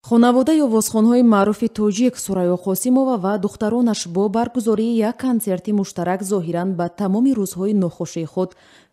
хонаводаи овозхонҳои маъруфи тоҷик Сурайё Қосимова ва духтаронаш бо баргузории як консерти муштарак зоҳиран ба тамоми рӯзҳои нохушии худ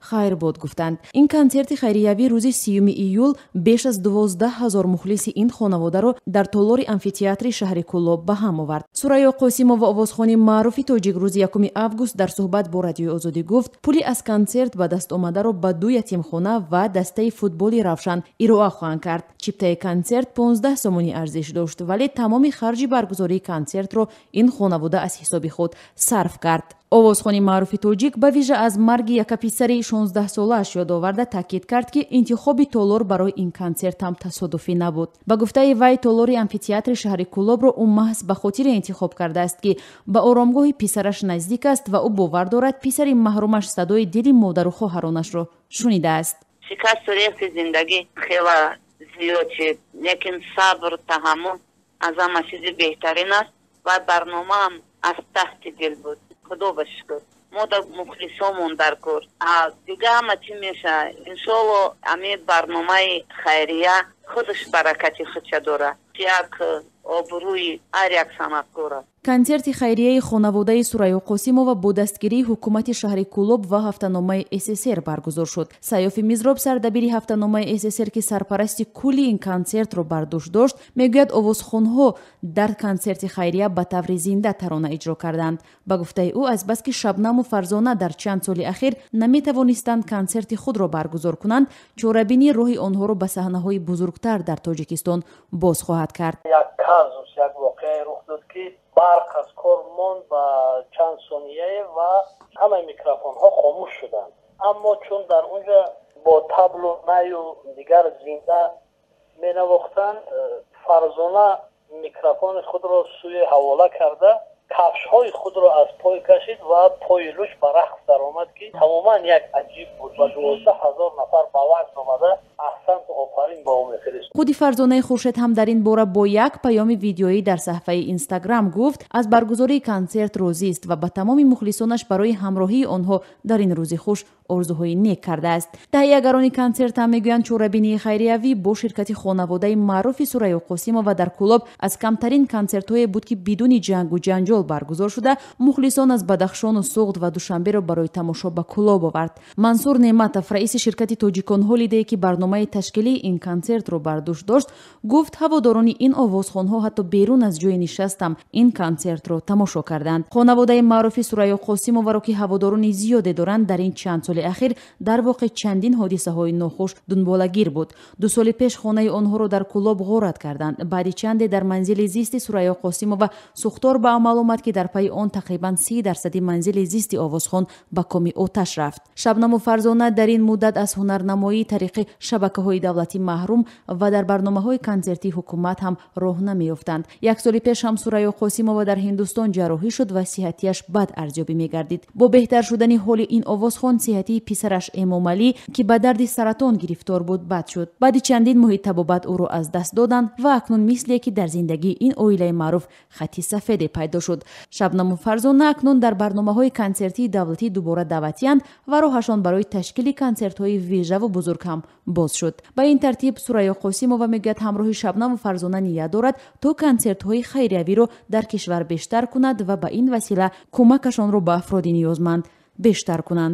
хайрбод гуфтанд. Ин консерти хайриявӣ рӯзи 30 июл беш аз 12 000 мухлиси ин хонаводаро дар толори амфитеатри шаҳри Кӯлоб ба ҳам овард. Сурайё Қосимова овозхони маъруфи тоҷик рӯзи 1 август дар суҳбат бо Радиои Озодӣ гуфт, пули аз консерт ба дастомадаро ба 2 ятимхона ва дастаи футболи Равшан ироа хоҳанд кард. Чиптаи консерт 15 сомонӣ арзиш дошт, вале тамоми харҷи баргузории консертро ин хонавода аз ҳисоби худ сарф кард. овозхони маъруфи тоҷик ба вижа аз марги яка писари 16-солааш ёд оварда таъкид кард, ки интихоби толор барои ин консерт ҳам тасодуфӣ набуд. Ба гуфтаи вай, толори амфитеатри шаҳри Кӯлобро ӯ маҳз ба хотире интихоб кардааст, ки ба оромгоҳи писараш наздик аст ва ӯ бовар дорад писари маҳрумаш садои дили модару хоҳаронашро шунидааст. шикасту рехти зиндагӣ хела зиёд шид, лекин сабр, таҳаммул аз ҳама чизи беҳтарин аст ва барномаам аз таҳти дил буд. худо ба шукр, мо да мухлисомон дар кор. Дига ҳама чӣ меша. Иншоалло ами барномаи хайрия худаш баракати худша дорад. Як обрӯи ҳар як санъаткор аст. консерти хайрияи хонаводаи Сурайё Қосимова бо дастгирии ҳукумати шаҳри Кӯлоб ва ҳафтаномаи ССР баргузор шуд. Сайёфи Мизроб, сардабири ҳафтаномаи ССР, ки сарпарасти кулли ин консертро бар дӯш дошт, мегӯяд овозхонҳо дар консерти хайрия ба таври зинда тарона иҷро карданд. Ба гуфтаи ӯ, азбаски Шабнаму Фарзона дар чанд соли ахир наметавонистанд консерти худро баргузор кунанд, чорабинӣ роҳи онҳоро ба саҳнаҳои бузургтар дар Тоҷикистон боз хоҳад кард. як воқеае рух дод, ки барқ аз кор монд ба чанд сонияе ва ҳамаи микрофонҳо хомӯш шуданд. аммо чун дар онҷа бо таблу наю дигар зинда менавохтанд, Фарзона микрофони худро сӯи ҳавола карда, кафшҳои худро аз пой кашид ва пои лӯш ба рақс даромад, ки тамоман як аҷиб буд ва 12 000 нафар ба вақт омада аҳсанту офарин ба ӯ мефирист. худи Фарзонаи Хуршед ҳам дар ин бора бо як паёми видеоӣ дар саҳифаи Инстаграм гуфт, аз баргузории консерт розист ва ба тамоми мухлисонаш барои ҳамроҳии онҳо дар ин рӯзи хуш орзуҳои нек кардааст. Таҳиягарони консерт ҳам мегӯянд, чорабинии хайриявӣ бо ширкати хонаводаи маъруфи Сурайё Қосимова дар Кӯлоб аз камтарин консертҳое буд, ки бидуни ҷангу ҷанҷол баргузор шуда, мухлисон аз Бадахшону Суғд ва Душанберо барои тамошо ба Кӯлоб овард. Мансур Неъматов, раиси ширкати Тоҷикон Ҳолидей, ки барномаи ташкилии ин консертро бар дӯш дошт, гуфт, ҳаводорони ин овозхонҳо ҳатто берун аз ҷои нишастам ин консертро тамошо карданд. Хонаводаи маъруфи Сурайё Қосимоваро, ки ҳаводорони зиёде доранд, дар ин чанд соли ахир дар воқеъ чандин ҳодисаҳои нохуш дунболагир буд. 2 соли пеш хонаи онҳоро дар Кӯлоб ғорат карданд. Баъди чанде дар манзили зисти Сурайё Қосимова сӯхтор ба амал омад, ки дар пайи он тақрибан 30% манзили зисти овозхон ба коми оташ рафт. Шабнаму Фарзона дар ин муддат аз ҳунарнамоии тариқи шабакаҳои давлатӣ маҳрум ва дар барномаҳои консертии ҳукумат ҳам роҳ намеёфтанд. Як соли пеш ҳам Сурайё Қосимова дар Ҳиндустон ҷарроҳӣ шуд ва сиҳатиаш бад арзёбӣ мегардид. Бо беҳтар шудани ҳоли ин овозхон, сиҳатии писараш Эмомалӣ, ки ба дарди саратон гирифтор буд, бад шуд. баъди чандин моҳи табобат ӯро аз даст доданд ва акнун мисле, ки дар зиндагии ин оилаи маъруф хати сафеде пайдо шуд. Шабнаму Фарзона акнун дар барномаҳои консертии давлатӣ дубора даъватианд ва роҳашон барои ташкили консертҳои вижаву бузург ҳам боз шуд. Ба ин тартиб Сурайё Қосимова мегӯяд, ҳамроҳи Шабнаму Фарзона ният дорад то консертҳои хайриявиро дар кишвар бештар кунад ва ба ин васила кӯмакашонро ба афроди ниёзманд бештар кунанд.